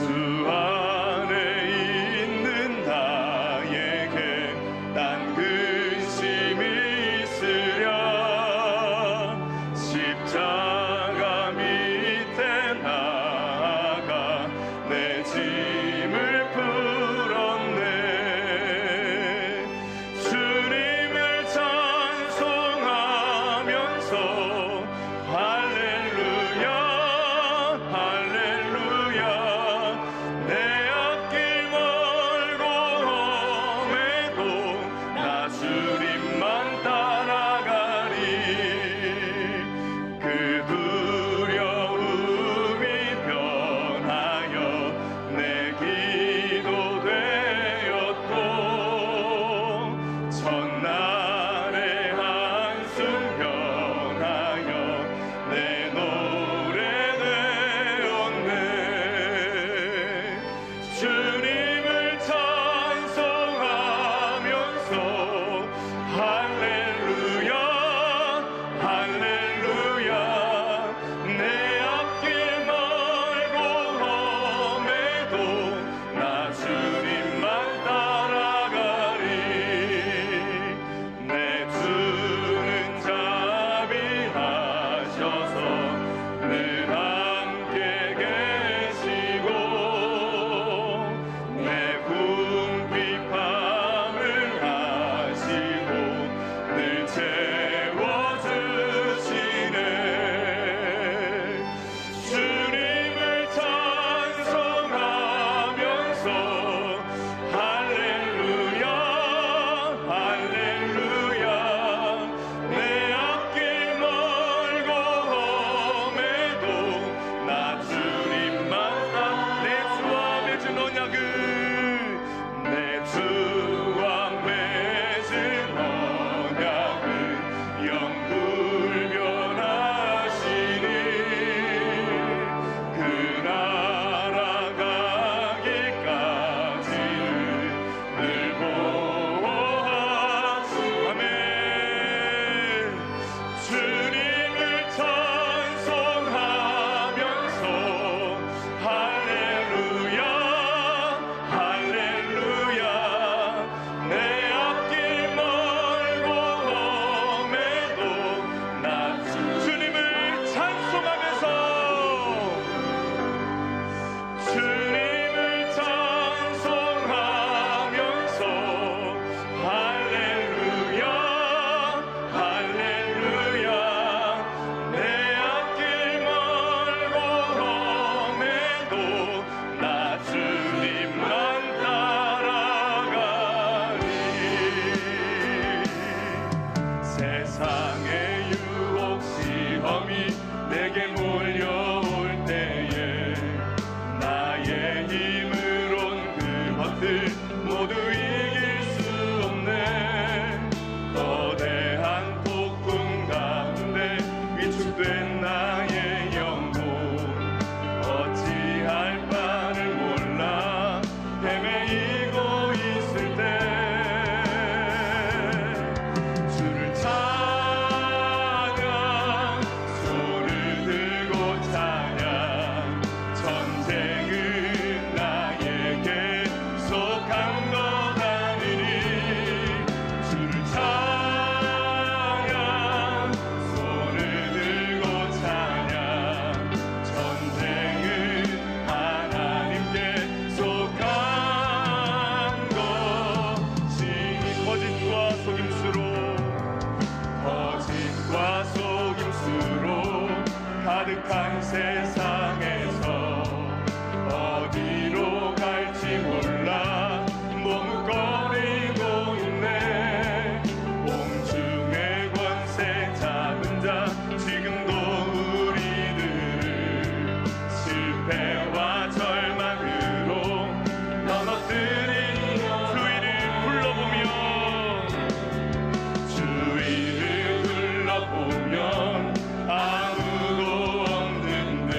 주 안에 있는 나에게 난 근심이 있으랴. 십자가 밑에 나아가 내 짐을 풀었네. 주님을 찬송하면서 할렐루야 할렐루야. 내 앞길 멀고 험해도 나 주님만 따라가리. 그 두려움이 변하여 내 기도 되었고, 첫날의 한숨 변하여 내 노래 되었네. 주님을 찬송하면서 할렐루야 할렐루야. 내 앞길 멀고 험해도 나 주님만 따라가리. 내 주는 자비하셔서 늘 함께 계시고, 내 궁핍함을 아시고 늘 채워주시네. 주님을 찬송하면서 할렐루야 할렐루야. 내 앞길 멀고 험해도 나 주님만 내 주와 맺은 언약은 내 주와 맺은 언약은 영불변하시니. 그 나라 가기까지는 늘 보호하시네. 주님을 찬송하면서 할렐루야 할렐루야. 내 앞길 멀고 험해도 나 주님을 찬송하면서 주님을 찬송하면서 할렐루야 할렐루야. 내 앞길 멀고 험해도 나 주님만 따라가리. 세상의 유혹 시험이 내게 몰려올 때에 나의 힘으론 그것들 모두 이길 수 없네. 거대한 폭풍 가운데 위축된 나의 영혼, 어찌할 바를 몰라 헤매이고 있을 때 주를 찬양, 손을 들고 찬양. 전쟁은 나에게 속한 것 아니니. 주를 찬양, 손을 들고 찬양. 전쟁은 하나님께 속한 것이니. 거짓과 속임수로 가득한 세상에서 어디로 갈지 몰라 머뭇거리고 있네. 공중의 권세 잡은 자 지금도 우리들을 실패와 절망으로 넘어뜨리며 주위를 불러보면 아무도 없는 듯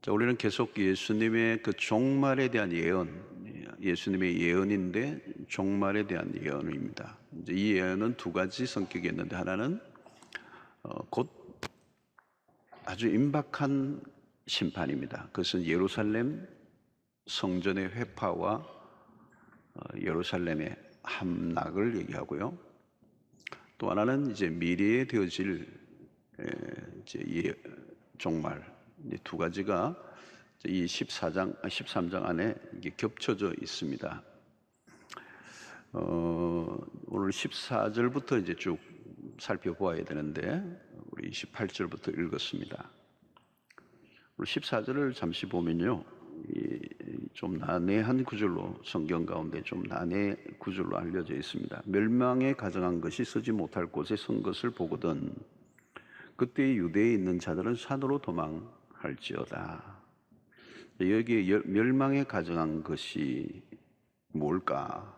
자, 우리는 계속 예수님의 그 종말에 대한 예언, 예수님의 예언인데 종말에 대한 예언입니다. 이제 이 예언은 두 가지 성격이 있는데 하나는 곧 아주 임박한 심판입니다. 그것은 예루살렘 성전의 회파와 예루살렘의 함락을 얘기하고요. 또 하나는 이제 미래에 되어질 이제 종말, 이 두 가지가 이 13장 안에 이게 겹쳐져 있습니다. 오늘 14절부터 이제 쭉 살펴보아야 되는데 우리 28절부터 읽었습니다. 우리 14절을 잠시 보면요, 좀 난해한 구절로, 성경 가운데 좀 난해 구절로 알려져 있습니다. 멸망에 가정한 것이 서지 못할 곳에 선 것을 보거든 그때 유대에 있는 자들은 산으로 도망할지어다. 여기에 멸망에 가정한 것이 뭘까?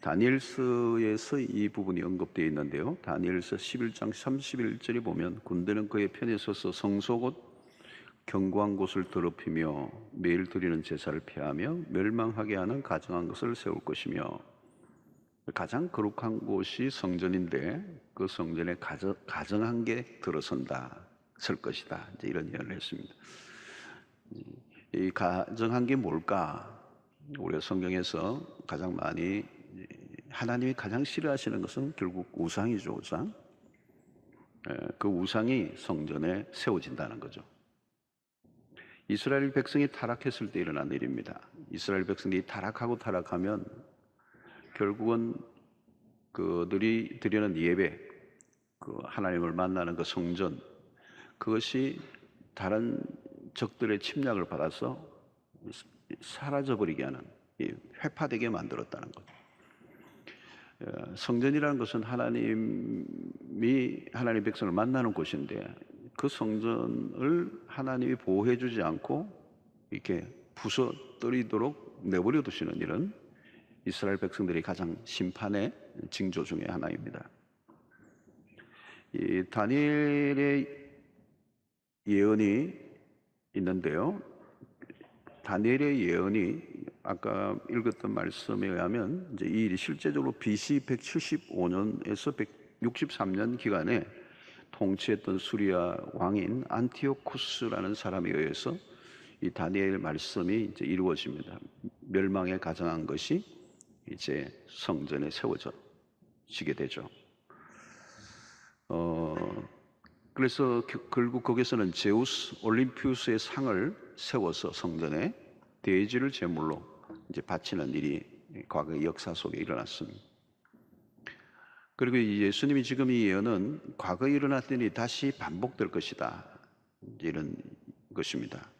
다니엘서에서 이 부분이 언급되어 있는데요. 다니엘서 11장 31절에 보면 군대는 그의 편에 서서 성소 곧 견고한 곳을 더럽히며 매일 드리는 제사를 폐하며 멸망하게 하는 가정한 것을 세울 것이며, 가장 거룩한 곳이 성전인데 그 성전에 가정한 게 들어선다, 설 것이다, 이제 이런 예언을 했습니다. 이 가정한 게 뭘까? 우리가 성경에서 가장 많이, 하나님이 가장 싫어하시는 것은 결국 우상이죠. 우상. 그 우상이 성전에 세워진다는 거죠. 이스라엘 백성이 타락했을 때 일어난 일입니다. 이스라엘 백성들이 타락하면 결국은 그들이 드리는 예배, 그 하나님을 만나는 그 성전, 그것이 다른 적들의 침략을 받아서 사라져버리게 하는, 회파되게 만들었다는 것. 성전이라는 것은 하나님이 하나님 백성을 만나는 곳인데 그 성전을 하나님이 보호해주지 않고 이렇게 부서뜨리도록 내버려 두시는 일은 이스라엘 백성들이 가장 심판의 징조 중에 하나입니다. 이 다니엘의 예언이 있는데요. 다니엘의 예언이 아까 읽었던 말씀에 의하면 이제 이 일이 실제적으로 BC 175년에서 163년 기간에 통치했던 수리아 왕인 안티오쿠스라는 사람에 의해서 이 다니엘 말씀이 이제 이루어집니다. 멸망에 가정한 것이 이제 성전에 세워지게 되죠. 그래서 결국 거기서는 제우스 올림피우스의 상을 세워서 성전에 대지를 제물로 이제 바치는 일이 과거의 역사 속에 일어났습니다. 그리고 예수님이 지금 이 예언은 과거에 일어났던 일이 다시 반복될 것이다, 이런 것입니다.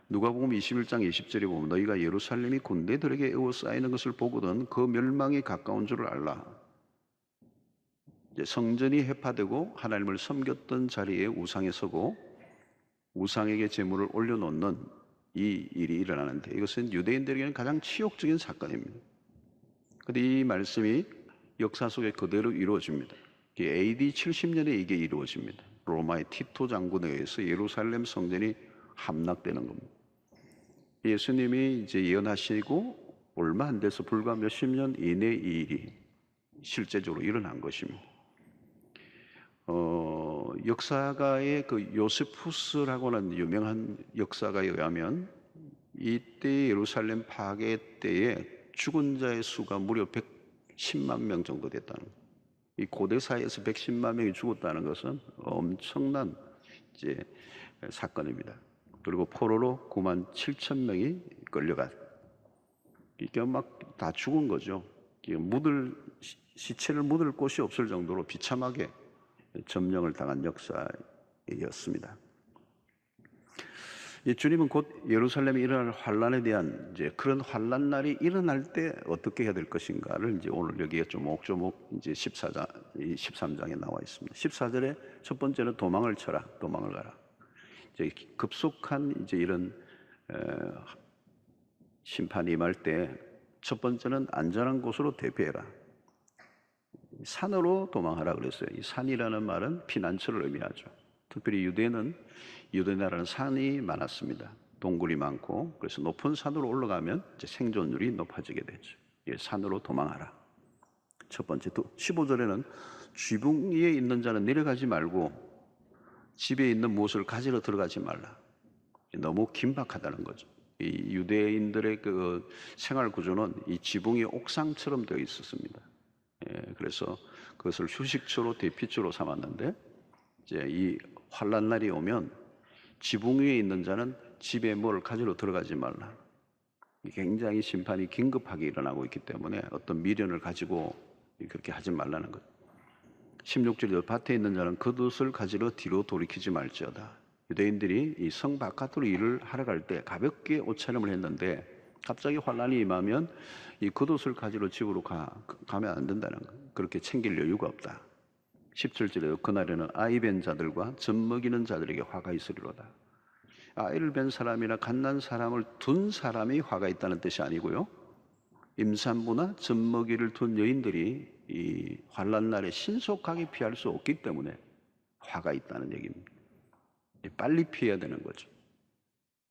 누가복음 21장 20절에 보면 너희가 예루살렘이 군대들에게 에워싸이는 것을 보거든 그 멸망이 가까운 줄을 알라. 이제 성전이 회파되고 하나님을 섬겼던 자리에 우상에 서고 우상에게 제물을 올려놓는 이 일이 일어나는데 이것은 유대인들에게는 가장 치욕적인 사건입니다. 그런데 이 말씀이 역사 속에 그대로 이루어집니다. AD 70년에 이게 이루어집니다. 로마의 티토 장군에 의해서 예루살렘 성전이 함락되는 겁니다. 예수님이 이제 예언하시고 얼마 안 돼서 불과 몇십 년 이내 이 일이 실제적으로 일어난 것입니다. 역사가의 그 요세푸스라고는 유명한 역사가에 의하면 이때 예루살렘 파괴 때에 죽은 자의 수가 무려 110만 명 정도 됐다는 거예요. 이 고대 사회에서 110만 명이 죽었다는 것은 엄청난 이제 사건입니다. 그리고 포로로 9만 7천 명이 끌려가, 이게 막 다 죽은 거죠. 시체를 묻을 곳이 없을 정도로 비참하게 점령을 당한 역사였습니다. 주님은 곧 예루살렘에 일어날 환란에 대한 이제 그런 환란 날이 일어날 때 어떻게 해야 될 것인가를 이제 오늘 여기에 조목조목 이제 13장에 나와 있습니다. 14절에 첫 번째는 도망을 쳐라, 도망을 가라. 이제 급속한 이제 이런 심판이 임할 때 첫 번째는 안전한 곳으로 대피해라. 산으로 도망하라 그랬어요. 이 산이라는 말은 피난처를 의미하죠. 특별히 유대 나라는 산이 많았습니다. 동굴이 많고, 그래서 높은 산으로 올라가면 이제 생존율이 높아지게 되죠. 예, 산으로 도망하라. 첫 번째, 또 15절에는 지붕 위에 있는 자는 내려가지 말고 집에 있는 무엇을 가지러 들어가지 말라. 너무 긴박하다는 거죠. 이 유대인들의 그 생활 구조는 이 지붕이 옥상처럼 되어 있었습니다. 예, 그래서 그것을 휴식처로 대피처로 삼았는데, 이제 이 환란 날이 오면 지붕 위에 있는 자는 집에 뭘 가지러 들어가지 말라. 굉장히 심판이 긴급하게 일어나고 있기 때문에 어떤 미련을 가지고 그렇게 하지 말라는 것. 16절에 밭에 있는 자는 겉옷을 가지러 뒤로 돌이키지 말지어다. 유대인들이 이 성 바깥으로 일을 하러 갈 때 가볍게 옷차림을 했는데, 갑자기 환란이 임하면 이 겉옷을 가지러 집으로 가면 안 된다는 거. 그렇게 챙길 여유가 없다. 17절에도 그날에는 아이 뵌 자들과 젖 먹이는 자들에게 화가 있으리로다. 아이를 뵌 사람이나 갓난 사람을 둔 사람이 화가 있다는 뜻이 아니고요, 임산부나 젖 먹이를 둔 여인들이 이 환란 날에 신속하게 피할 수 없기 때문에 화가 있다는 얘기입니다. 빨리 피해야 되는 거죠.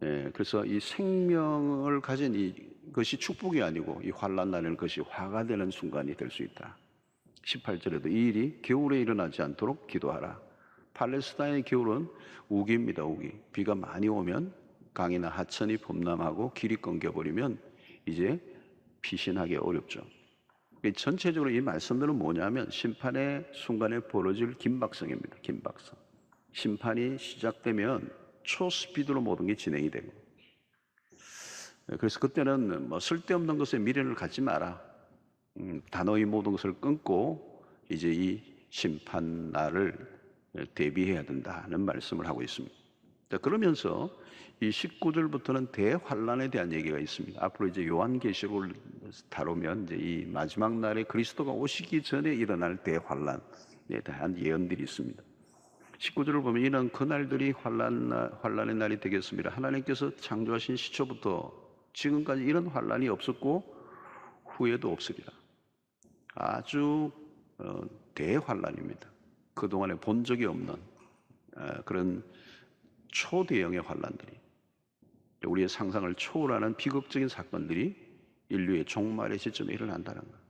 예, 그래서 이 생명을 가진 이것이 축복이 아니고 이 환란 날에는 그것이 화가 되는 순간이 될 수 있다. 18절에도 이 일이 겨울에 일어나지 않도록 기도하라. 팔레스타인의 겨울은 우기입니다. 우기. 비가 많이 오면 강이나 하천이 범람하고 길이 끊겨버리면 이제 피신하기 어렵죠. 전체적으로 이 말씀들은 뭐냐면 심판의 순간에 벌어질 긴박성입니다. 긴박성. 심판이 시작되면 초스피드로 모든 게 진행이 되고, 그래서 그때는 뭐 쓸데없는 것에 미련을 갖지 마라. 단호히 모든 것을 끊고 이제 이 심판 날을 대비해야 된다는 말씀을 하고 있습니다. 자, 그러면서 이 19절부터는 대환란에 대한 얘기가 있습니다. 앞으로 이제 요한계시록을 다루면 이제 이 마지막 날에 그리스도가 오시기 전에 일어날 대환란에 대한 예언들이 있습니다. 19절을 보면 이는 그 날들이 환란의 날이 되겠습니다. 하나님께서 창조하신 시초부터 지금까지 이런 환란이 없었고 후에도 없으리라. 아주 대환란입니다. 그동안에 본 적이 없는 그런 초대형의 환란들이, 우리의 상상을 초월하는 비극적인 사건들이 인류의 종말의 시점에 일어난다는 것.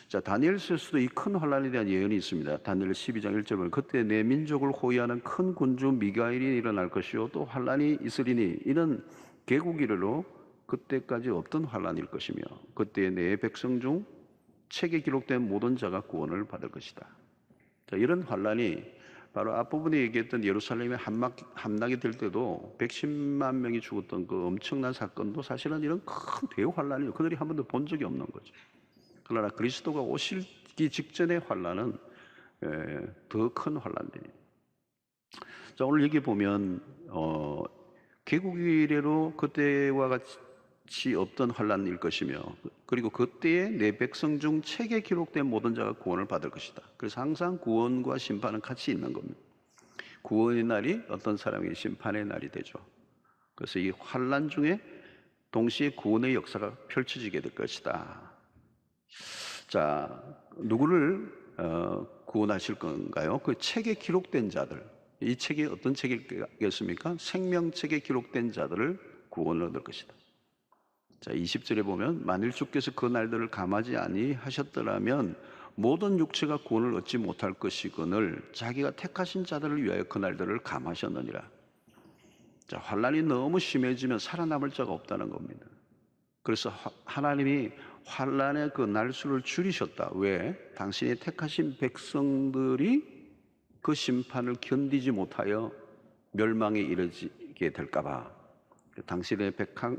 자, 다니엘서에서도 이 큰 환란에 대한 예언이 있습니다. 다니엘 12장 1절 보면 그때 내 민족을 호위하는 큰 군주 미가엘이 일어날 것이요 또 환란이 있으리니 이는 개국 이래로 그때까지 없던 환란일 것이며 그때 내 백성 중 책에 기록된 모든 자가 구원을 받을 것이다. 자, 이런 환란이 바로 앞부분에 얘기했던 예루살렘의 함락이 될 때도 110만 명이 죽었던 그 엄청난 사건도 사실은 이런 큰 대환란이에요. 그들이 한 번도 본 적이 없는 거죠. 그러나 그리스도가 오시기 직전의 환란은 더 큰 환란들이에요. 자, 오늘 여기 보면 개국 이래로 그때와 같이 없던 환란일 것이며 그리고 그때에 내 백성 중 책에 기록된 모든 자가 구원을 받을 것이다. 그래서 항상 구원과 심판은 같이 있는 겁니다. 구원의 날이 어떤 사람에게 심판의 날이 되죠. 그래서 이 환란 중에 동시에 구원의 역사가 펼쳐지게 될 것이다. 자, 누구를 구원하실 건가요? 그 책에 기록된 자들. 이 책이 어떤 책이겠습니까? 생명책에 기록된 자들을 구원을 얻을 것이다. 자, 20절에 보면 만일 주께서 그 날들을 감하지 아니하셨더라면 모든 육체가 구원을 얻지 못할 것이거늘 자기가 택하신 자들을 위하여 그 날들을 감하셨느니라. 자, 환란이 너무 심해지면 살아남을 자가 없다는 겁니다. 그래서 하나님이 환란의 그 날수를 줄이셨다. 왜? 당신이 택하신 백성들이 그 심판을 견디지 못하여 멸망에 이르게 될까 봐 당신의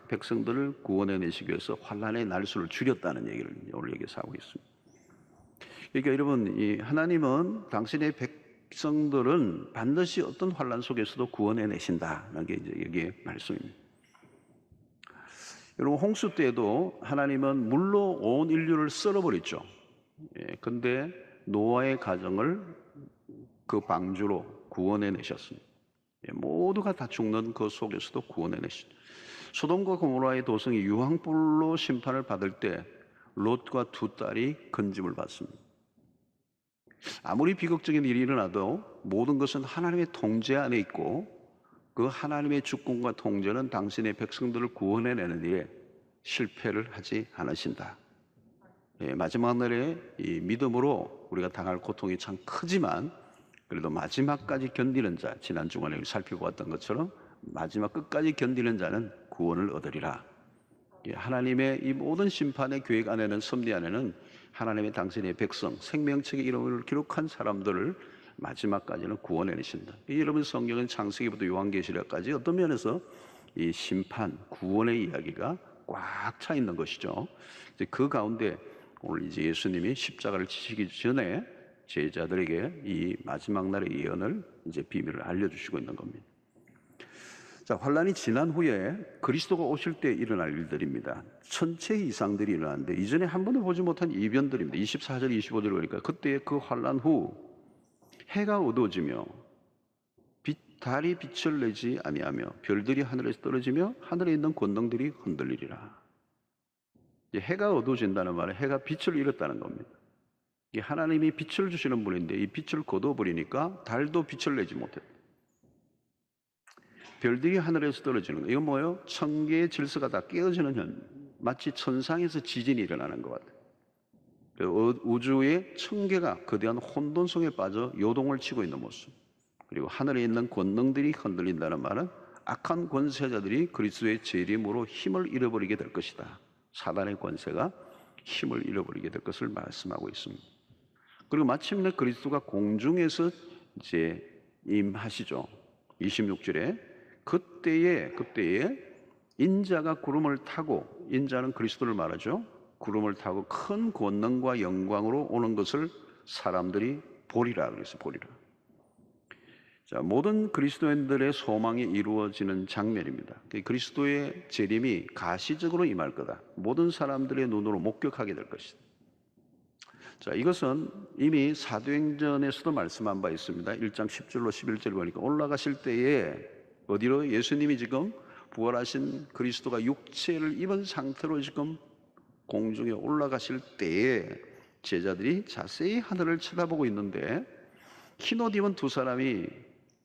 백성들을 구원해내시기 위해서 환란의 날수를 줄였다는 얘기를 오늘 여기서 하고 있습니다. 그러니까 여러분, 이 하나님은 당신의 백성들은 반드시 어떤 환란 속에서도 구원해내신다는 게 이제 여기의 말씀입니다. 여러분, 홍수 때에도 하나님은 물로 온 인류를 썰어버렸죠. 근데 노아의 가정을 그 방주로 구원해내셨습니다. 모두가 다 죽는 그 속에서도 구원해내신. 소돔과 고모라의 도성이 유황불로 심판을 받을 때 롯과 두 딸이 건짐을 받습니다. 아무리 비극적인 일이 일어나도 모든 것은 하나님의 통제 안에 있고 그 하나님의 주권과 통제는 당신의 백성들을 구원해내는 일에 실패를 하지 않으신다. 마지막 날에 이 믿음으로 우리가 당할 고통이 참 크지만 그래도 마지막까지 견디는 자, 지난 주간에 살펴보았던 것처럼 마지막 끝까지 견디는 자는 구원을 얻으리라. 하나님의 이 모든 심판의 계획 안에는, 섭리 안에는 하나님의 당신의 백성, 생명책의 이름을 기록한 사람들을 마지막까지는 구원해내신다. 여러분, 성경은 창세기부터 요한계시록까지 어떤 면에서 이 심판, 구원의 이야기가 꽉 차 있는 것이죠. 그 가운데 오늘 이제 예수님이 십자가를 지시기 전에 제자들에게 이 마지막 날의 예언을 이제 비밀을 알려주시고 있는 겁니다. 자, 환란이 지난 후에 그리스도가 오실 때 일어날 일들입니다. 천체 이상들이 일어나는데 이전에 한 번도 보지 못한 이변들입니다. 24절, 25절 보니까 그때 그 환란 후 해가 어두워지며 달이 빛을 내지 아니하며 별들이 하늘에서 떨어지며 하늘에 있는 권능들이 흔들리리라. 해가 어두워진다는 말은 해가 빛을 잃었다는 겁니다. 하나님이 빛을 주시는 분인데 이 빛을 거둬버리니까 달도 빛을 내지 못했다. 별들이 하늘에서 떨어지는 거. 이건 뭐예요? 천계의 질서가 다 깨어지는 현. 마치 천상에서 지진이 일어나는 것 같아요. 우주의 천계가 거대한 혼돈성에 빠져 요동을 치고 있는 모습. 그리고 하늘에 있는 권능들이 흔들린다는 말은 악한 권세자들이 그리스도의 재림으로 힘을 잃어버리게 될 것이다. 사단의 권세가 힘을 잃어버리게 될 것을 말씀하고 있습니다. 그리고 마침내 그리스도가 공중에서 이제 임하시죠. 26절에 그때에 인자가 구름을 타고, 인자는 그리스도를 말하죠. 구름을 타고 큰 권능과 영광으로 오는 것을 사람들이 보리라 그래서 보리라. 자, 모든 그리스도인들의 소망이 이루어지는 장면입니다. 그리스도의 재림이 가시적으로 임할 거다. 모든 사람들의 눈으로 목격하게 될 것이다. 자, 이것은 이미 사도행전에서도 말씀한 바 있습니다. 1장 10절로 11절 보니까 올라가실 때에 어디로? 예수님이 지금 부활하신 그리스도가 육체를 입은 상태로 지금 공중에 올라가실 때에 제자들이 자세히 하늘을 쳐다보고 있는데 흰 옷 입은 두 사람이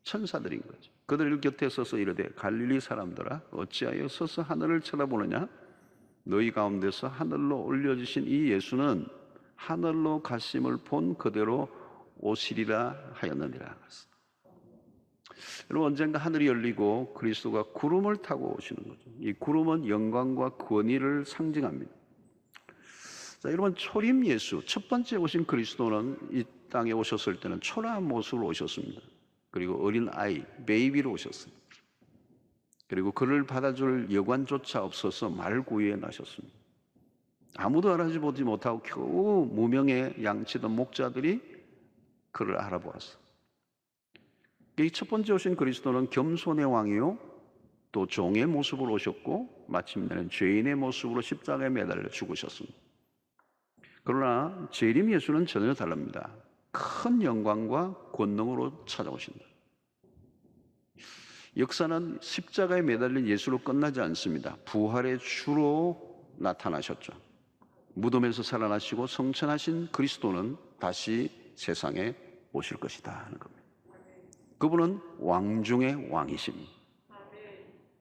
천사들인 거죠. 그들 곁에 서서 이르되 갈릴리 사람들아 어찌하여 서서 하늘을 쳐다보느냐? 너희 가운데서 하늘로 올려주신 이 예수는 하늘로 가심을 본 그대로 오시리라 하였느니라. 여러분, 언젠가 하늘이 열리고 그리스도가 구름을 타고 오시는 거죠. 이 구름은 영광과 권위를 상징합니다. 자, 여러분, 초림 예수, 첫 번째 오신 그리스도는 이 땅에 오셨을 때는 초라한 모습으로 오셨습니다. 그리고 어린 아이, 베이비로 오셨습니다. 그리고 그를 받아줄 여관조차 없어서 말구유에 나셨습니다. 아무도 알아보지 못하고 겨우 무명의 양치던 목자들이 그를 알아보았어. 이 첫 번째 오신 그리스도는 겸손의 왕이요 또 종의 모습으로 오셨고 마침내는 죄인의 모습으로 십자가에 매달려 죽으셨습니다. 그러나 재림 예수는 전혀 다릅니다. 큰 영광과 권능으로 찾아오신다. 역사는 십자가에 매달린 예수로 끝나지 않습니다. 부활의 주로 나타나셨죠. 무덤에서 살아나시고 성천하신 그리스도는 다시 세상에 오실 것이다 하는 겁니다. 그분은 왕 중의 왕이십니다.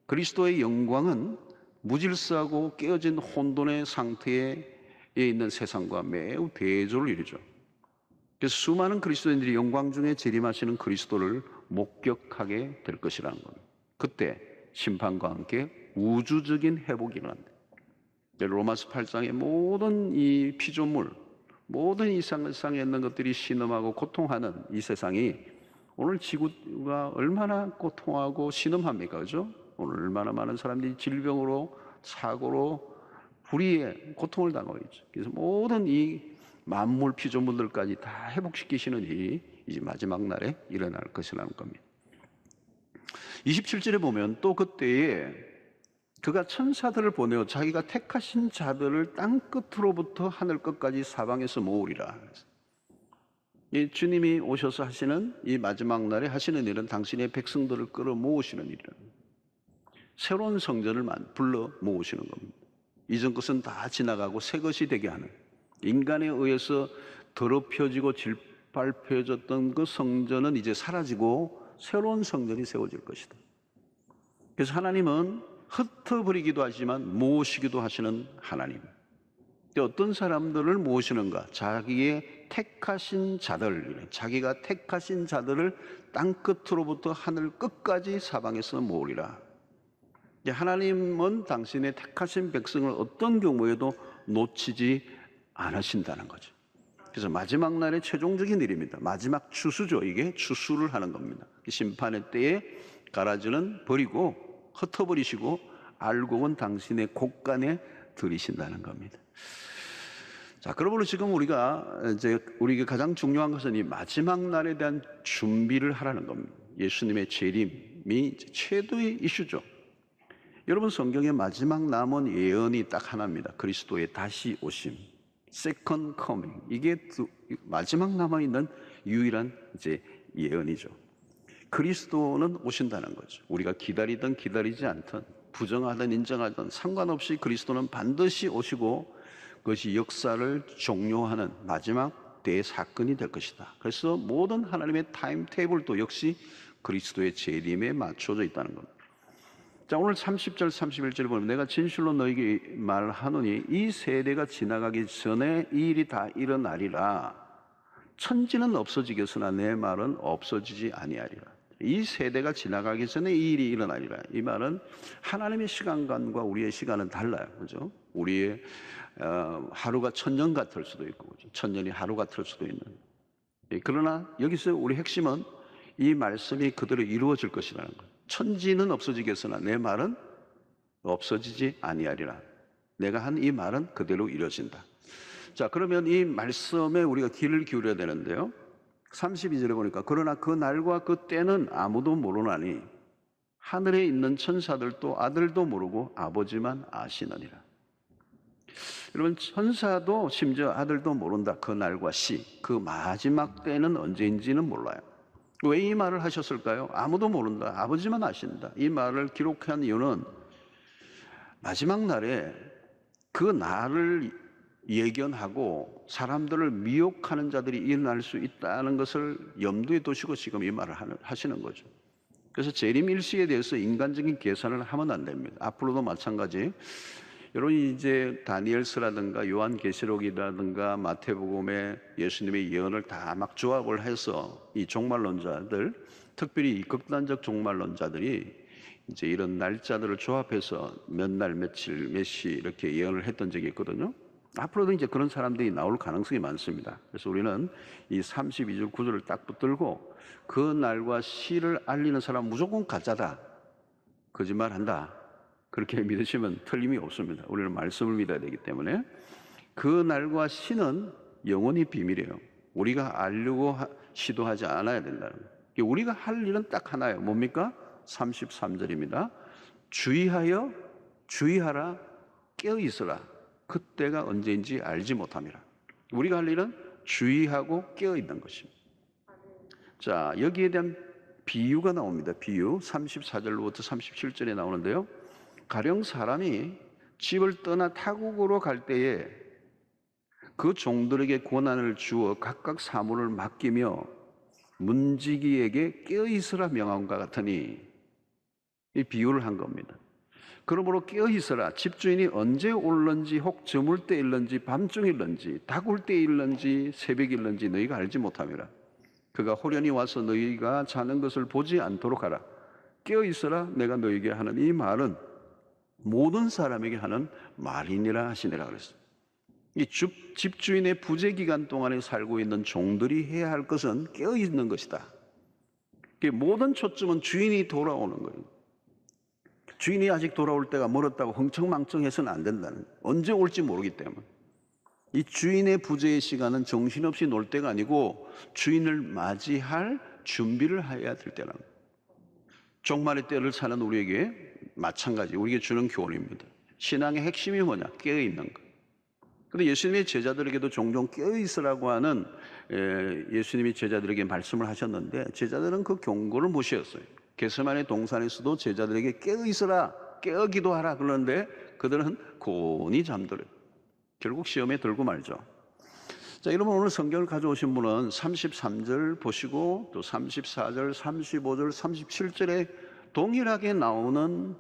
그리스도의 영광은 무질서하고 깨어진 혼돈의 상태에 있는 세상과 매우 대조를 이루죠. 그래서 수많은 그리스도인들이 영광 중에 재림하시는 그리스도를 목격하게 될 것이라는 겁니다. 그때 심판과 함께 우주적인 회복이 일어난다. 로마서 8장의 모든 이 피조물, 모든 이 세상에 있는 것들이 신음하고 고통하는 이 세상이 오늘 지구가 얼마나 고통하고 신음합니까? 그죠? 오늘 얼마나 많은 사람들이 질병으로, 사고로, 불의에 고통을 당하고 있죠. 그래서 모든 이 만물 피조물들까지 다 회복시키시는 일이 이제 마지막 날에 일어날 것이라는 겁니다. 27절에 보면 또 그때에 그가 천사들을 보내어 자기가 택하신 자들을 땅 끝으로부터 하늘 끝까지 사방에서 모으리라. 이 주님이 오셔서 하시는 이 마지막 날에 하시는 일은 당신의 백성들을 끌어 모으시는 일이라. 새로운 성전을 불러 모으시는 겁니다. 이전 것은 다 지나가고 새 것이 되게 하는, 인간에 의해서 더럽혀지고 발표해줬던 그 성전은 이제 사라지고 새로운 성전이 세워질 것이다. 그래서 하나님은 흩어버리기도 하지만 모으시기도 하시는 하나님. 어떤 사람들을 모으시는가? 자기의 택하신 자들, 자기가 택하신 자들을 땅 끝으로부터 하늘 끝까지 사방에서 모으리라. 하나님은 당신의 택하신 백성을 어떤 경우에도 놓치지 않으신다는 거죠. 그래서 마지막 날의 최종적인 일입니다. 마지막 추수죠. 이게 추수를 하는 겁니다. 심판의 때에 가라지는 버리고 흩어버리시고 알곡은 당신의 곳간에 들이신다는 겁니다. 자, 그러므로 지금 우리에게 가장 중요한 것은 이 마지막 날에 대한 준비를 하라는 겁니다. 예수님의 재림이 최대의 이슈죠. 여러분, 성경의 마지막 남은 예언이 딱 하나입니다. 그리스도의 다시 오심, Second Coming. 이게 마지막 남아 있는 유일한 예언이죠. 그리스도는 오신다는 거죠. 우리가 기다리든 기다리지 않든, 부정하든 인정하든 상관없이 그리스도는 반드시 오시고 그것이 역사를 종료하는 마지막 때의 사건이 될 것이다. 그래서 모든 하나님의 타임테이블도 역시 그리스도의 재림에 맞춰져 있다는 겁니다. 자, 오늘 30절 31절 보면 내가 진실로 너에게 말하노니 이 세대가 지나가기 전에 이 일이 다 일어나리라. 천지는 없어지겠으나 내 말은 없어지지 아니하리라. 이 세대가 지나가기 전에 이 일이 일어나리라. 이 말은 하나님의 시간관과 우리의 시간은 달라요. 그죠? 우리의 하루가 천년 같을 수도 있고, 천년이 하루 같을 수도 있는. 그러나 여기서 우리 핵심은 이 말씀이 그대로 이루어질 것이라는 거예요. 천지는 없어지겠으나 내 말은 없어지지 아니하리라. 내가 한 이 말은 그대로 이루어진다. 자, 그러면 이 말씀에 우리가 귀를 기울여야 되는데요. 32절에 보니까 그러나 그 날과 그 때는 아무도 모르나니 하늘에 있는 천사들도 아들도 모르고 아버지만 아시느니라. 여러분, 천사도 심지어 아들도 모른다. 그 날과 시, 그 마지막 때는 언제인지는 몰라요. 왜 이 말을 하셨을까요? 아무도 모른다. 아버지만 아신다. 이 말을 기록한 이유는 마지막 날에 그 날을 예견하고 사람들을 미혹하는 자들이 일어날 수 있다는 것을 염두에 두시고 지금 이 말을 하시는 거죠. 그래서 재림 일시에 대해서 인간적인 계산을 하면 안 됩니다. 앞으로도 마찬가지. 여러분이 이제 다니엘서라든가 요한계시록이라든가 마태복음의 예수님의 예언을 다 막 조합을 해서 이 종말론자들, 특별히 이 극단적 종말론자들이 이제 이런 날짜들을 조합해서 몇 날, 며칠, 몇 시 이렇게 예언을 했던 적이 있거든요. 앞으로도 이제 그런 사람들이 나올 가능성이 많습니다. 그래서 우리는 이 32절 9절을 딱 붙들고 그 날과 시를 알리는 사람 무조건 가짜다, 거짓말한다, 그렇게 믿으시면 틀림이 없습니다. 우리는 말씀을 믿어야 되기 때문에 그 날과 시는 영원히 비밀이에요. 우리가 알려고 시도하지 않아야 된다는 거예요. 우리가 할 일은 딱 하나예요. 뭡니까? 33절입니다. 주의하라, 깨어있으라. 그때가 언제인지 알지 못함이라. 우리가 할 일은 주의하고 깨어있는 것입니다. 자, 여기에 대한 비유가 나옵니다. 비유 34절로부터 37절에 나오는데요. 가령 사람이 집을 떠나 타국으로 갈 때에 그 종들에게 권한을 주어 각각 사물을 맡기며 문지기에게 깨어있으라 명함과 같으니, 이 비유를 한 겁니다. 그러므로 깨어있으라. 집주인이 언제 올는지, 혹 저물 때 일는지, 밤중일는지, 다굴 때 일는지, 새벽일는지 너희가 알지 못함이라. 그가 호련히 와서 너희가 자는 것을 보지 않도록 하라. 깨어있으라. 내가 너희에게 하는 이 말은 모든 사람에게 하는 말이니라 하시니라 그랬어요. 이 집주인의 부재 기간 동안에 살고 있는 종들이 해야 할 것은 깨어있는 것이다. 모든 초점은 주인이 돌아오는 거예요. 주인이 아직 돌아올 때가 멀었다고 흥청망청해서는 안 된다는 거예요. 언제 올지 모르기 때문에. 이 주인의 부재의 시간은 정신없이 놀 때가 아니고 주인을 맞이할 준비를 해야 될 때라는 거예요. 종말의 때를 사는 우리에게 마찬가지, 우리에게 주는 교훈입니다. 신앙의 핵심이 뭐냐? 깨어있는 것. 그런데 예수님의 제자들에게도 종종 깨어있으라고 하는 예수님이 제자들에게 말씀을 하셨는데 제자들은 그 경고를 무시했어요. 겟세마네 동산에서도 제자들에게 깨어있으라, 깨어 기도하라 그러는데 그들은 곤히 잠들어요. 결국 시험에 들고 말죠. 자, 여러분 오늘 성경을 가져오신 분은 33절 보시고 또 34절, 35절, 37절에 동일하게 나오는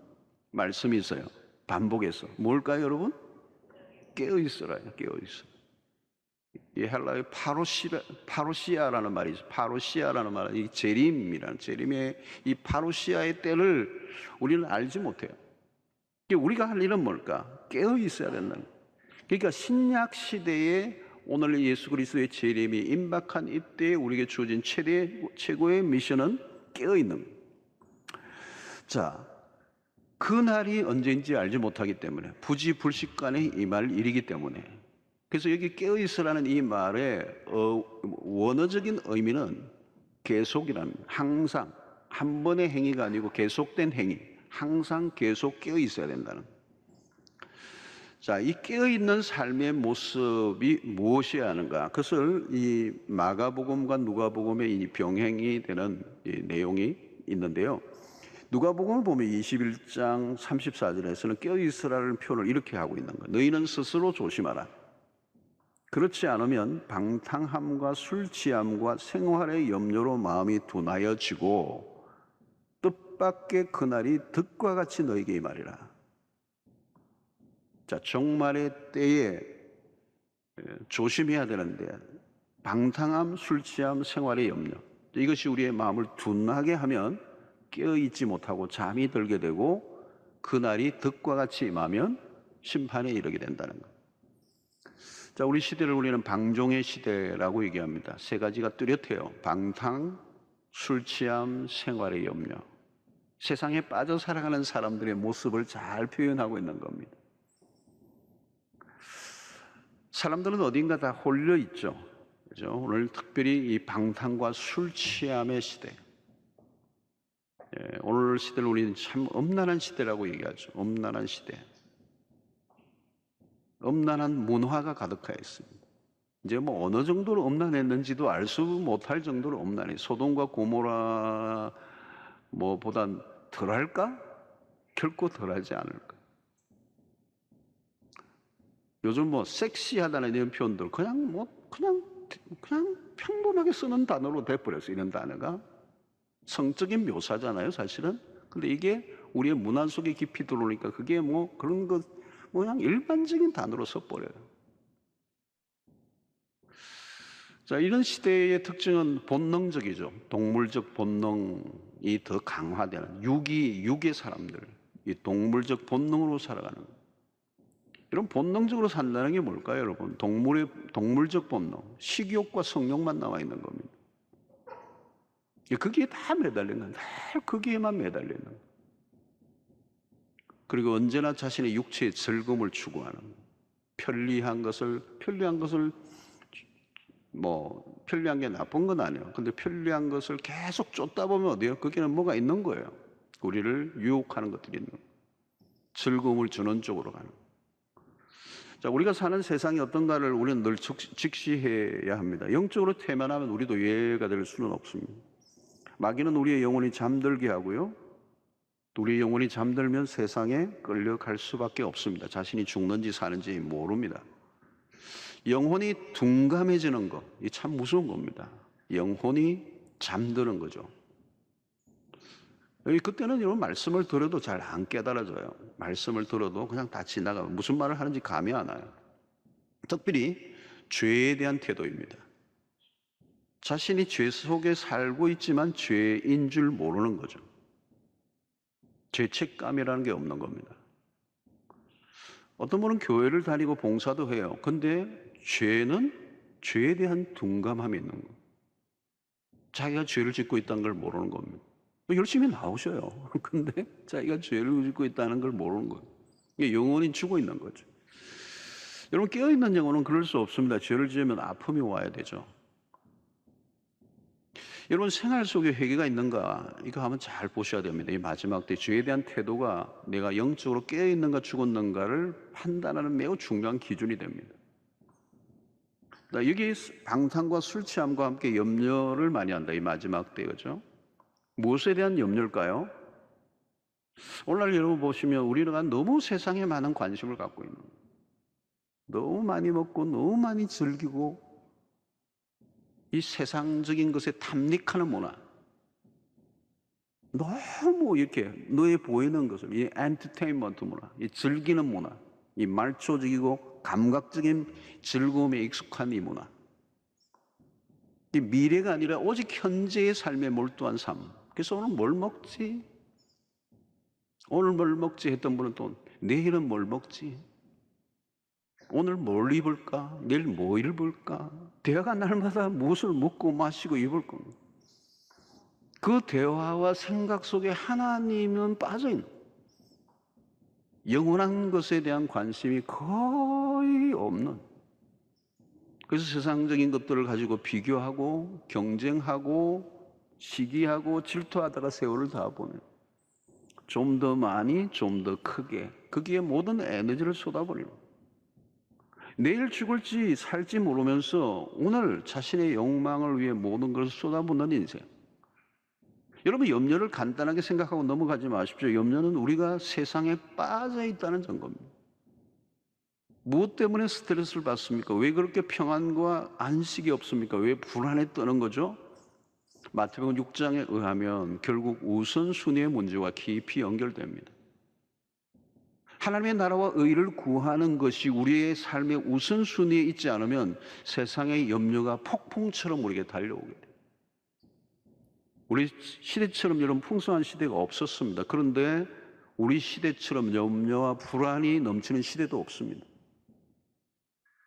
말씀이 있어요. 반복해서. 뭘까요, 여러분? 깨어 있어라요. 깨어 있어. 이 헬라의 파루시아라는 말이 있어요. 파루시아라는 말은 이 재림의 이 파루시아의 때를 우리는 알지 못해요. 우리가 할 일은 뭘까? 깨어 있어야 된다는 거예요. 그러니까 신약 시대에 오늘 예수 그리스도의 재림이 임박한 이때에 우리에게 주어진 최고의 미션은 깨어 있는 거예요. 자, 그 날이 언제인지 알지 못하기 때문에 부지불식간에 임할 일이기 때문에, 그래서 여기 깨어 있으라는 이 말의 원어적인 의미는 계속이라는, 항상 한 번의 행위가 아니고 계속된 행위, 항상 계속 깨어 있어야 된다는. 자, 이 깨어 있는 삶의 모습이 무엇이어야 하는가? 그것을 이 마가복음과 누가복음의 이 병행이 되는 이 내용이 있는데요. 누가복음을 보면 21장 34절에서는 깨어 있으라는 표현을 이렇게 하고 있는 거예요. 너희는 스스로 조심하라. 그렇지 않으면 방탕함과 술 취함과 생활의 염려로 마음이 둔하여지고 뜻밖의 그날이 득과 같이 너희에게 임하리라. 자, 종말의 때에 조심해야 되는데 방탕함, 술 취함, 생활의 염려, 이것이 우리의 마음을 둔하게 하면 깨어있지 못하고 잠이 들게 되고 그날이 득과 같이 임하면 심판에 이르게 된다는 것. 자, 우리 시대를 우리는 방종의 시대라고 얘기합니다. 세 가지가 뚜렷해요. 방탕, 술 취함, 생활의 염려. 세상에 빠져 살아가는 사람들의 모습을 잘 표현하고 있는 겁니다. 사람들은 어딘가 다 홀려 있죠. 그죠? 오늘 특별히 이 방탕과 술 취함의 시대. 오늘 시대를 우리는 참 엄란한 시대라고 얘기하죠. 엄란한 시대. 엄란한 문화가 가득하여 있습니다. 이제 뭐 어느 정도로 엄란했는지도 알 수 못할 정도로 엄란해. 소돔과 고모라 뭐보단 덜할까? 결코 덜하지 않을까. 요즘 뭐 섹시하다는 이런 표현들 그냥 평범하게 쓰는 단어로 돼버렸어요. 이런 단어가 성적인 묘사잖아요, 사실은. 근데 이게 우리의 문화 속에 깊이 들어오니까 그게 뭐 그런 것 그냥 일반적인 단어로 써버려요. 자, 이런 시대의 특징은 본능적이죠. 동물적 본능이 더 강화되는 육의 사람들, 이 동물적 본능으로 살아가는. 이런 본능적으로 산다는 게 뭘까요, 여러분? 동물적 본능, 식욕과 성욕만 나와 있는 겁니다. 거기에 다 매달리는 거예요. 늘 거기에만 매달리는 거예요. 그리고 언제나 자신의 육체의 즐거움을 추구하는, 편리한 것을 뭐 편리한 게 나쁜 건 아니에요. 근데 편리한 것을 계속 쫓다 보면 어디요? 거기는 뭐가 있는 거예요. 우리를 유혹하는 것들이 있는 거예요. 즐거움을 주는 쪽으로 가는 거예요. 자, 우리가 사는 세상이 어떤가를 우리는 늘 직시해야 합니다. 영적으로 태만하면 우리도 예외가 될 수는 없습니다. 마귀는 우리의 영혼이 잠들게 하고요. 우리의 영혼이 잠들면 세상에 끌려갈 수밖에 없습니다. 자신이 죽는지 사는지 모릅니다. 영혼이 둔감해지는 것, 이 참 무서운 겁니다. 영혼이 잠드는 거죠. 그때는 여러분 말씀을 들어도 잘 안 깨달아져요. 말씀을 들어도 그냥 다 지나가고 무슨 말을 하는지 감이 안 와요. 특별히 죄에 대한 태도입니다. 자신이 죄 속에 살고 있지만 죄인 줄 모르는 거죠. 죄책감이라는 게 없는 겁니다. 어떤 분은 교회를 다니고 봉사도 해요. 근데 죄에 대한 둔감함이 있는 거예요. 자기가 죄를 짓고 있다는 걸 모르는 겁니다. 열심히 나오셔요. 근데 자기가 죄를 짓고 있다는 걸 모르는 거예요. 이게 영혼이 죽어 있는 거죠. 여러분, 깨어있는 영혼은 그럴 수 없습니다. 죄를 지으면 아픔이 와야 되죠. 여러분, 생활 속에 회개가 있는가, 이거 한번 잘 보셔야 됩니다. 이 마지막 때 죄에 대한 태도가 내가 영적으로 깨어있는가 죽었는가를 판단하는 매우 중요한 기준이 됩니다. 여기 방탕과 술 취함과 함께 염려를 많이 한다. 이 마지막 때, 그죠? 무엇에 대한 염려일까요? 오늘날 여러분 보시면 우리가 너무 세상에 많은 관심을 갖고 있는 거예요. 너무 많이 먹고 너무 많이 즐기고 이 세상적인 것에 탐닉하는 문화, 너무 이렇게 눈에 보이는 것을, 이 엔터테인먼트 문화, 이 즐기는 문화, 이 말초적이고 감각적인 즐거움에 익숙한 이 문화, 이 미래가 아니라 오직 현재의 삶에 몰두한 삶. 그래서 오늘 뭘 먹지? 오늘 뭘 먹지 했던 분은 또 내일은 뭘 먹지? 오늘 뭘 입을까? 내일 뭐 입을까? 대화가 날마다 무엇을 먹고 마시고 입을 겁니다. 그 대화와 생각 속에 하나님은 빠져있는, 영원한 것에 대한 관심이 거의 없는, 그래서 세상적인 것들을 가지고 비교하고 경쟁하고 시기하고 질투하다가 세월을 다 보내요. 좀 더 많이, 좀 더 크게, 거기에 모든 에너지를 쏟아버리는, 내일 죽을지 살지 모르면서 오늘 자신의 욕망을 위해 모든 것을 쏟아붓는 인생. 여러분, 염려를 간단하게 생각하고 넘어가지 마십시오. 염려는 우리가 세상에 빠져 있다는 증거입니다. 무엇 때문에 스트레스를 받습니까? 왜 그렇게 평안과 안식이 없습니까? 왜 불안에 떠는 거죠? 마태복음 6장에 의하면 결국 우선순위의 문제와 깊이 연결됩니다. 하나님의 나라와 의를 구하는 것이 우리의 삶의 우선순위에 있지 않으면 세상의 염려가 폭풍처럼 우리에게 달려오게 돼요. 우리 시대처럼 이런 풍성한 시대가 없었습니다. 그런데 우리 시대처럼 염려와 불안이 넘치는 시대도 없습니다.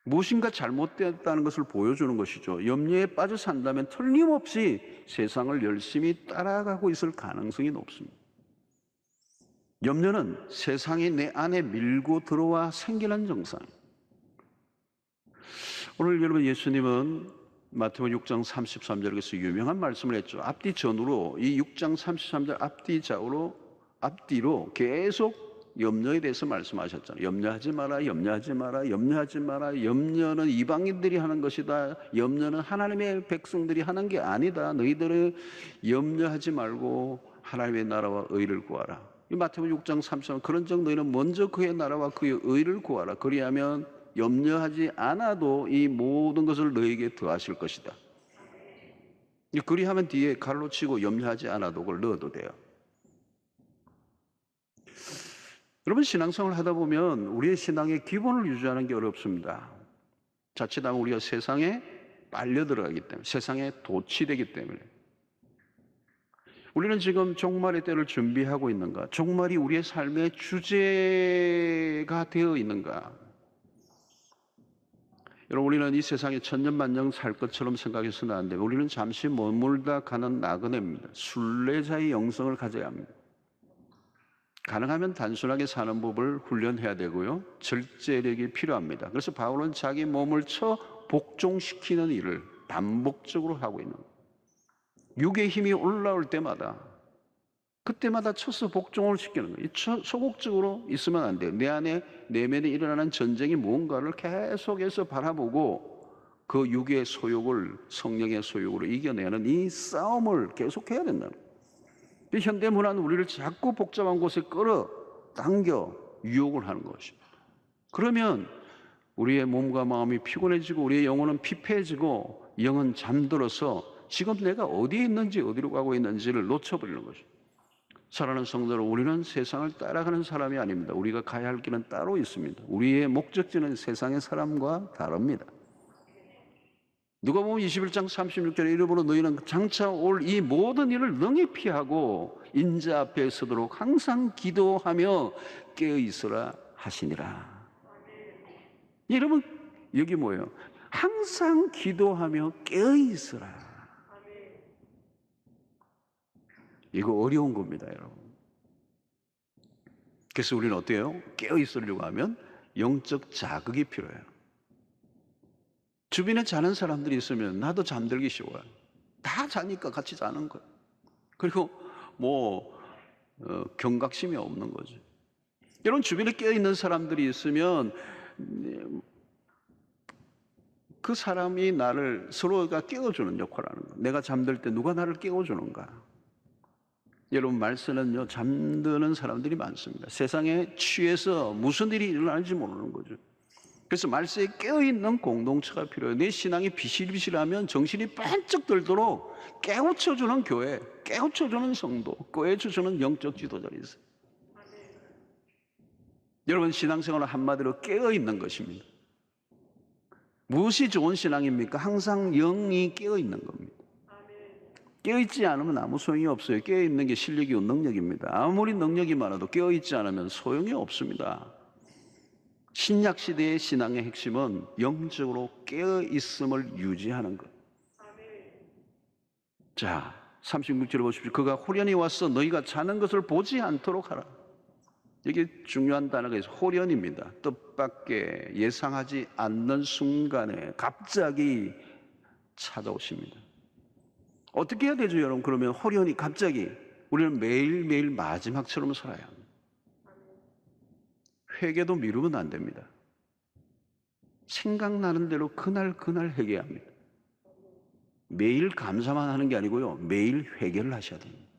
무엇인가 잘못되었다는 것을 보여주는 것이죠. 염려에 빠져 산다면 틀림없이 세상을 열심히 따라가고 있을 가능성이 높습니다. 염려는 세상이 내 안에 밀고 들어와 생기는 증상이에요. 오늘 여러분, 예수님은 마태복음 6장 33절에서 유명한 말씀을 했죠. 앞뒤 전후로 이 6장 33절 앞뒤로 계속 염려에 대해서 말씀하셨잖아요. 염려하지 마라, 염려하지 마라, 염려하지 마라. 염려는 이방인들이 하는 것이다. 염려는 하나님의 백성들이 하는 게 아니다. 너희들은 염려하지 말고 하나님의 나라와 의를 구하라. 이 마태복음 6장 33절, 그런즉 너희는 먼저 그의 나라와 그의 의를 구하라. 그리하면 염려하지 않아도 이 모든 것을 너희에게 더하실 것이다. 그리하면 뒤에 갈로 치고 염려하지 않아도 그걸 넣어도 돼요. 여러분, 신앙생활을 하다 보면 우리의 신앙의 기본을 유지하는 게 어렵습니다. 자칫하면 우리가 세상에 빨려 들어가기 때문에, 세상에 도취되기 때문에. 우리는 지금 종말의 때를 준비하고 있는가? 종말이 우리의 삶의 주제가 되어 있는가? 여러분, 우리는 이 세상에 천년만년 살 것처럼 생각해서는 안 돼요. 우리는 잠시 머물다 가는 나그네입니다. 순례자의 영성을 가져야 합니다. 가능하면 단순하게 사는 법을 훈련해야 되고요. 절제력이 필요합니다. 그래서 바울은 자기 몸을 쳐 복종시키는 일을 반복적으로 하고 있는 거예요. 육의 힘이 올라올 때마다, 그때마다 쳐서 복종을 시키는 거예요. 소극적으로 있으면 안 돼요. 내 안에 내면에 일어나는 전쟁이 무언가를 계속해서 바라보고 그 육의 소욕을 성령의 소욕으로 이겨내는 이 싸움을 계속해야 된다는 거예요. 현대 문화는 우리를 자꾸 복잡한 곳에 끌어당겨 유혹을 하는 것입니다. 그러면 우리의 몸과 마음이 피곤해지고 우리의 영혼은 피폐해지고 영은 잠들어서 지금 내가 어디에 있는지 어디로 가고 있는지를 놓쳐버리는 것입니다. 사랑하는 성도들, 우리는 세상을 따라가는 사람이 아닙니다. 우리가 가야 할 길은 따로 있습니다. 우리의 목적지는 세상의 사람과 다릅니다. 누가복음 21장 36절에 이르므로 너희는 장차 올 이 모든 일을 능히 피하고 인자 앞에 서도록 항상 기도하며 깨어있으라 하시니라. 여러분, 여기 뭐예요? 항상 기도하며 깨어있으라. 이거 어려운 겁니다, 여러분. 그래서 우리는 어때요? 깨어있으려고 하면 영적 자극이 필요해요. 주변에 자는 사람들이 있으면 나도 잠들기 쉬워요. 다 자니까 같이 자는 거예요. 그리고 경각심이 없는 거죠. 여러분, 주변에 깨어있는 사람들이 있으면 그 사람이 나를, 서로가 깨워주는 역할을 하는 거예요. 내가 잠들 때 누가 나를 깨워주는가? 여러분, 말씀은요, 잠드는 사람들이 많습니다. 세상에 취해서 무슨 일이 일어날지 모르는 거죠. 그래서 말세에 깨어있는 공동체가 필요해요. 내 신앙이 비실비실하면 정신이 번쩍 들도록 깨우쳐주는 교회, 깨우쳐주는 성도, 깨우쳐주는 영적 지도자들이 있어요. 여러분, 신앙생활은 한마디로 깨어있는 것입니다. 무엇이 좋은 신앙입니까? 항상 영이 깨어있는 겁니다. 깨어있지 않으면 아무 소용이 없어요. 깨어있는 게 실력이고 능력입니다. 아무리 능력이 많아도 깨어있지 않으면 소용이 없습니다. 신약시대의 신앙의 핵심은 영적으로 깨어있음을 유지하는 것. 자, 36절을 보십시오. 그가 호련히 와서 너희가 자는 것을 보지 않도록 하라. 이게 중요한 단어가 있어요. 호련입니다. 뜻밖의 예상하지 않는 순간에 갑자기 찾아오십니다. 어떻게 해야 되죠, 여러분? 그러면 호련히 갑자기 우리는 매일매일 마지막처럼 살아야 합니다. 회개도 미루면 안 됩니다. 생각나는 대로 그날 회개합니다. 매일 감사만 하는 게 아니고요, 매일 회개를 하셔야 됩니다.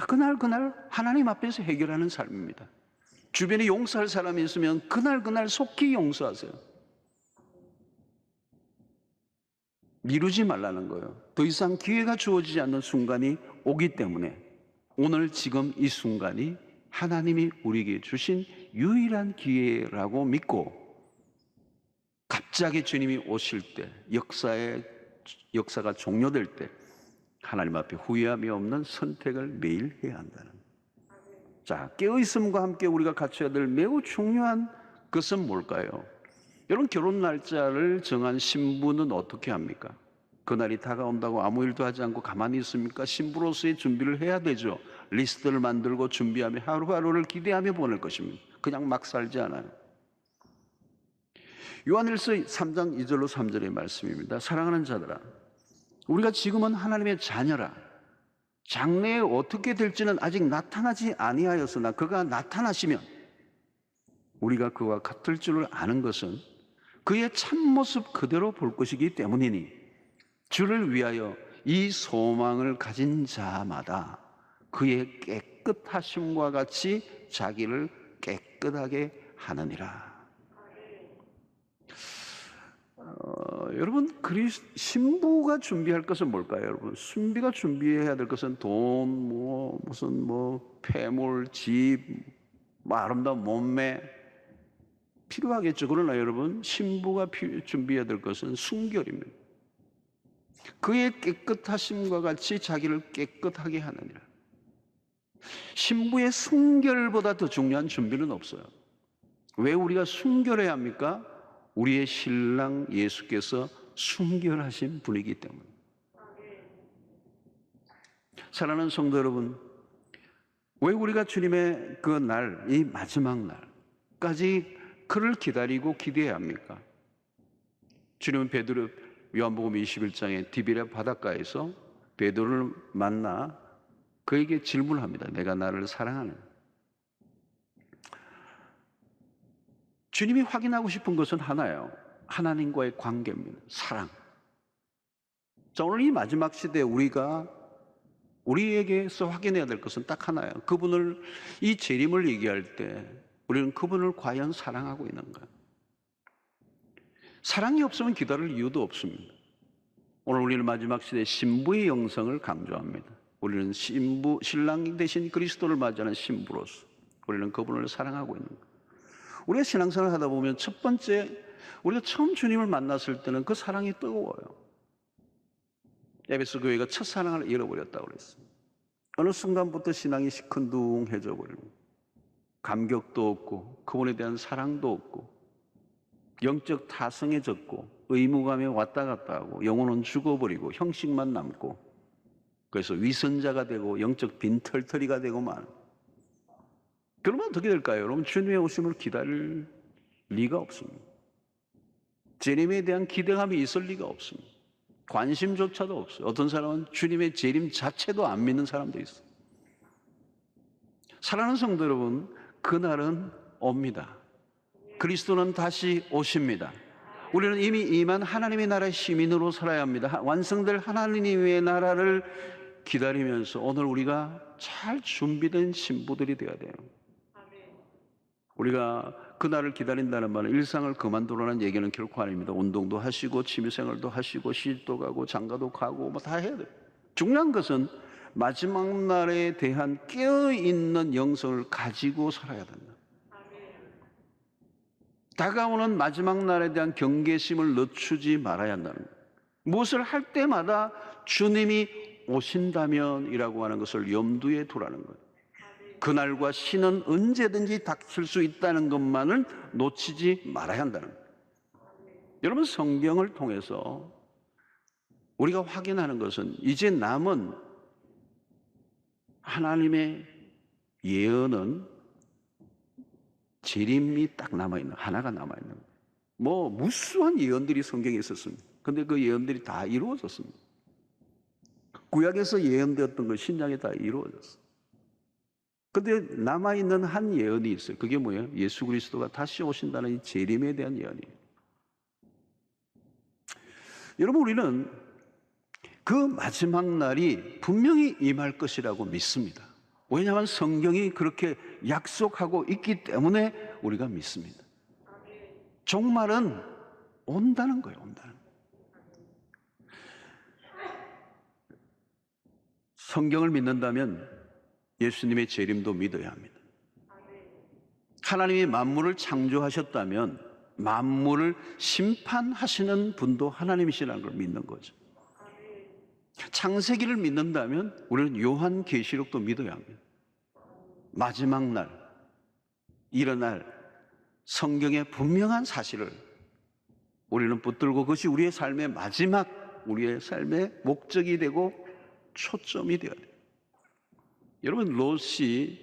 그날 하나님 앞에서 해결하는 삶입니다. 주변에 용서할 사람이 있으면 그날 속히 용서하세요. 미루지 말라는 거예요. 더 이상 기회가 주어지지 않는 순간이 오기 때문에 오늘 지금 이 순간이 하나님이 우리에게 주신 유일한 기회라고 믿고, 갑자기 주님이 오실 때, 역사가 종료될 때 하나님 앞에 후회함이 없는 선택을 매일 해야 한다는. 자, 깨어있음과 함께 우리가 갖춰야 될 매우 중요한 것은 뭘까요? 여러분, 결혼 날짜를 정한 신부는 어떻게 합니까? 그날이 다가온다고 아무 일도 하지 않고 가만히 있습니까? 신부로서의 준비를 해야 되죠. 리스트를 만들고 준비하며 하루하루를 기대하며 보낼 것입니다. 그냥 막 살지 않아요. 요한일서 3장 2절로 3절의 말씀입니다. 사랑하는 자들아, 우리가 지금은 하나님의 자녀라. 장래에 어떻게 될지는 아직 나타나지 아니하였으나 그가 나타나시면 우리가 그와 같을 줄을 아는 것은 그의 참모습 그대로 볼 것이기 때문이니, 주를 위하여 이 소망을 가진 자마다 그의 깨끗하심과 같이 자기를 깨끗하게 하느니라. 여러분, 신부가 준비할 것은 뭘까요? 여러분, 신비가 준비해야 될 것은 돈, 무슨 폐물, 집, 아름다운 몸매 필요하겠죠. 그러나 여러분, 신부가 준비해야 될 것은 순결입니다. 그의 깨끗하심과 같이 자기를 깨끗하게 하느니라. 신부의 순결보다 더 중요한 준비는 없어요. 왜 우리가 순결해야 합니까? 우리의 신랑 예수께서 순결하신 분이기 때문에. 사랑하는 성도 여러분, 왜 우리가 주님의 그 날, 이 마지막 날까지 그를 기다리고 기대해야 합니까? 주님은 베드로, 요한복음 21장에 디베랴 바닷가에서 베드로를 만나 그에게 질문합니다. 내가 나를 사랑하느냐? 주님이 확인하고 싶은 것은 하나예요. 하나님과의 관계입니다. 사랑. 자, 오늘 이 마지막 시대에 우리에게서 확인해야 될 것은 딱 하나예요. 그분을, 이 재림을 얘기할 때 우리는 그분을 과연 사랑하고 있는가? 사랑이 없으면 기다릴 이유도 없습니다. 오늘 우리는 마지막 시대의 신부의 영성을 강조합니다. 우리는 신랑 대신 그리스도를 맞이하는 신부로서 우리는 그분을 사랑하고 있는 거예요. 우리가 신앙생활을 하다 보면 첫 번째, 우리가 처음 주님을 만났을 때는 그 사랑이 뜨거워요. 에베소 교회가 첫사랑을 잃어버렸다고 그랬어요. 어느 순간부터 신앙이 시큰둥해져 버리고 감격도 없고 그분에 대한 사랑도 없고 영적 타성해졌고 의무감에 왔다 갔다 하고 영혼은 죽어버리고 형식만 남고, 그래서 위선자가 되고 영적 빈털터리가 되고만. 그러면 어떻게 될까요? 여러분, 주님의 오심을 기다릴 리가 없습니다. 재림에 대한 기대감이 있을 리가 없습니다. 관심조차도 없어요. 어떤 사람은 주님의 재림 자체도 안 믿는 사람도 있어요. 사랑하는 성도 여러분, 그날은 옵니다. 그리스도는 다시 오십니다. 우리는 이미 임한 하나님의 나라의 시민으로 살아야 합니다. 완성될 하나님의 나라를 기다리면서 오늘 우리가 잘 준비된 신부들이 되어야 돼요. 우리가 그날을 기다린다는 말은 일상을 그만두라는 얘기는 결코 아닙니다. 운동도 하시고 취미생활도 하시고 시집도 가고 장가도 가고 뭐 다 해야 돼요. 중요한 것은 마지막 날에 대한 깨어있는 영성을 가지고 살아야 된다. 다가오는 마지막 날에 대한 경계심을 늦추지 말아야 한다는 거예요. 무엇을 할 때마다 주님이 오신다면이라고 하는 것을 염두에 두라는 거예요. 그날과 신은 언제든지 닥칠 수 있다는 것만을 놓치지 말아야 한다는 거예요. 여러분, 성경을 통해서 우리가 확인하는 것은 이제 남은 하나님의 예언은 재림이 딱 남아있는, 하나가 남아있는 거예요. 뭐 무수한 예언들이 성경에 있었습니다. 근데 그 예언들이 다 이루어졌습니다. 구약에서 예언되었던 것 신약에 다 이루어졌어요. 근데 남아있는 한 예언이 있어요. 그게 뭐예요? 예수 그리스도가 다시 오신다는 이 재림에 대한 예언이에요. 여러분, 우리는 그 마지막 날이 분명히 임할 것이라고 믿습니다. 왜냐하면 성경이 그렇게 약속하고 있기 때문에 우리가 믿습니다. 종말은 온다는 거예요. 온다는 거예요. 성경을 믿는다면 예수님의 재림도 믿어야 합니다. 하나님이 만물을 창조하셨다면 만물을 심판하시는 분도 하나님이시라는 걸 믿는 거죠. 창세기를 믿는다면 우리는 요한계시록도 믿어야 합니다. 마지막 날, 일어날 성경의 분명한 사실을 우리는 붙들고 그것이 우리의 삶의 마지막, 우리의 삶의 목적이 되고 초점이 되어야 돼요. 여러분, 롯이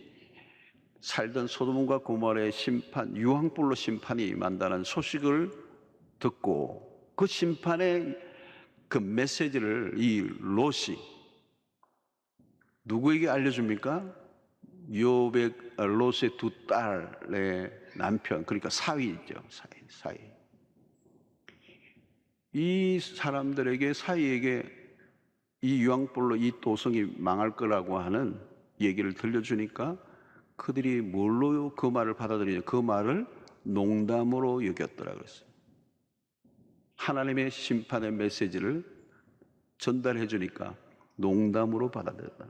살던 소돔과 고모라의 심판, 유황불로 심판이 임한다는 소식을 듣고 그 심판의 그 메시지를 이 롯이 누구에게 알려줍니까? 롯의 두 딸의 남편, 그러니까 사위죠. 사위. 이 사람들에게, 사위에게 이 유황불로 이 도성이 망할 거라고 하는 얘기를 들려주니까 그들이 뭘로 그 말을 받아들이냐? 그 말을 농담으로 여겼더라 그랬어요. 하나님의 심판의 메시지를 전달해 주니까 농담으로 받아들였다.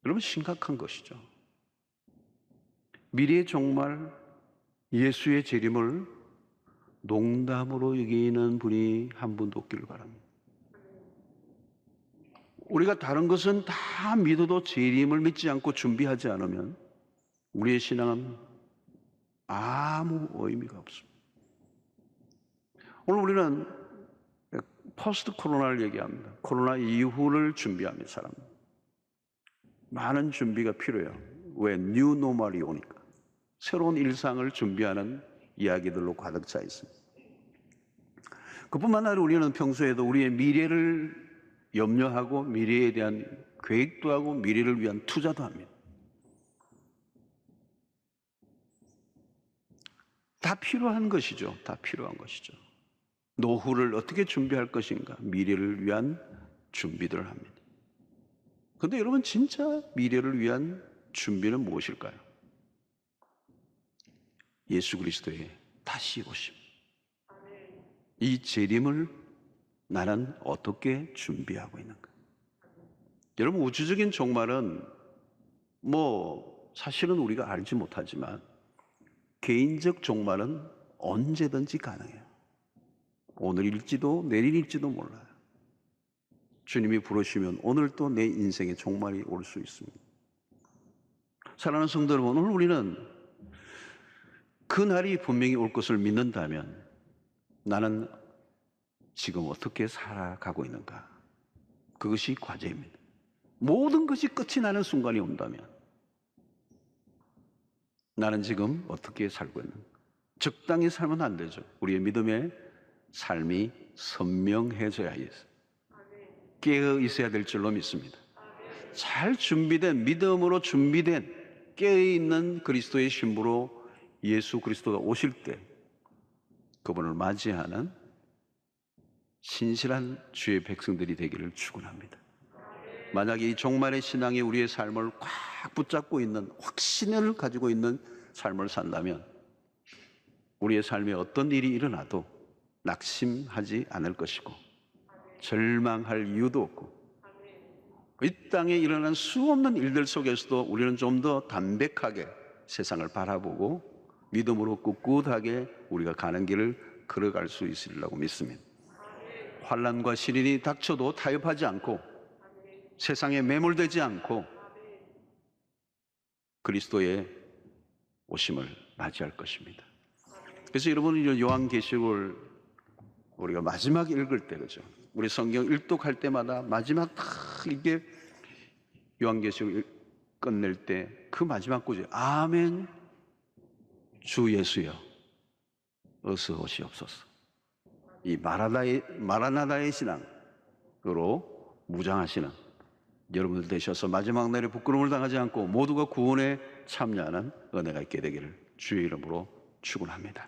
여러분, 심각한 것이죠. 미래의 종말, 예수의 재림을 농담으로 여기는 분이 한 분도 없기를 바랍니다. 우리가 다른 것은 다 믿어도 재림을 믿지 않고 준비하지 않으면 우리의 신앙은 아무 의미가 없습니다. 오늘 우리는 포스트 코로나를 얘기합니다. 코로나 이후를 준비합니다. 사람 많은 준비가 필요해요. 왜? 뉴 노멀이 오니까. 새로운 일상을 준비하는 이야기들로 가득 차 있습니다. 그뿐만 아니라 우리는 평소에도 우리의 미래를 염려하고 미래에 대한 계획도 하고 미래를 위한 투자도 합니다. 다 필요한 것이죠. 다 필요한 것이죠. 노후를 어떻게 준비할 것인가? 미래를 위한 준비들을 합니다. 그런데 여러분, 진짜 미래를 위한 준비는 무엇일까요? 예수 그리스도의 다시 오심. 이 재림을 나는 어떻게 준비하고 있는가? 여러분, 우주적인 종말은 사실은 우리가 알지 못하지만 개인적 종말은 언제든지 가능해요. 오늘일지도 내일일지도 몰라요. 주님이 부르시면 오늘 또 내 인생의 종말이 올 수 있습니다. 사랑하는 성도 여러분, 오늘 우리는 그 날이 분명히 올 것을 믿는다면 나는 지금 어떻게 살아가고 있는가? 그것이 과제입니다. 모든 것이 끝이 나는 순간이 온다면 나는 지금 어떻게 살고 있는가? 적당히 살면 안 되죠. 우리의 믿음의 삶이 선명해져야 해요. 깨어 있어야 될 줄로 믿습니다. 잘 준비된, 믿음으로 준비된 깨어있는 그리스도의 신부로 예수 그리스도가 오실 때 그분을 맞이하는 신실한 주의 백성들이 되기를 축원합니다. 만약에 이 종말의 신앙이 우리의 삶을 꽉 붙잡고 있는 확신을 가지고 있는 삶을 산다면 우리의 삶에 어떤 일이 일어나도 낙심하지 않을 것이고 절망할 이유도 없고 이 땅에 일어난 수없는 일들 속에서도 우리는 좀 더 담백하게 세상을 바라보고 믿음으로 꿋꿋하게 우리가 가는 길을 걸어갈 수 있으리라고 믿습니다. 환난과 시련이 닥쳐도 타협하지 않고 세상에 매몰되지 않고 그리스도의 오심을 맞이할 것입니다. 그래서 여러분, 요한계시록을 우리가 마지막 읽을 때, 그죠? 우리 성경 일독할 때마다 마지막 다 이게 요한계시록 끝낼 때 그 마지막 구절, 아멘, 주 예수여, 어서 오시옵소서. 이 마라나다의 신앙으로 무장하시는 여러분들 되셔서 마지막 날에 부끄러움을 당하지 않고 모두가 구원에 참여하는 은혜가 있게 되기를 주의 이름으로 축원합니다.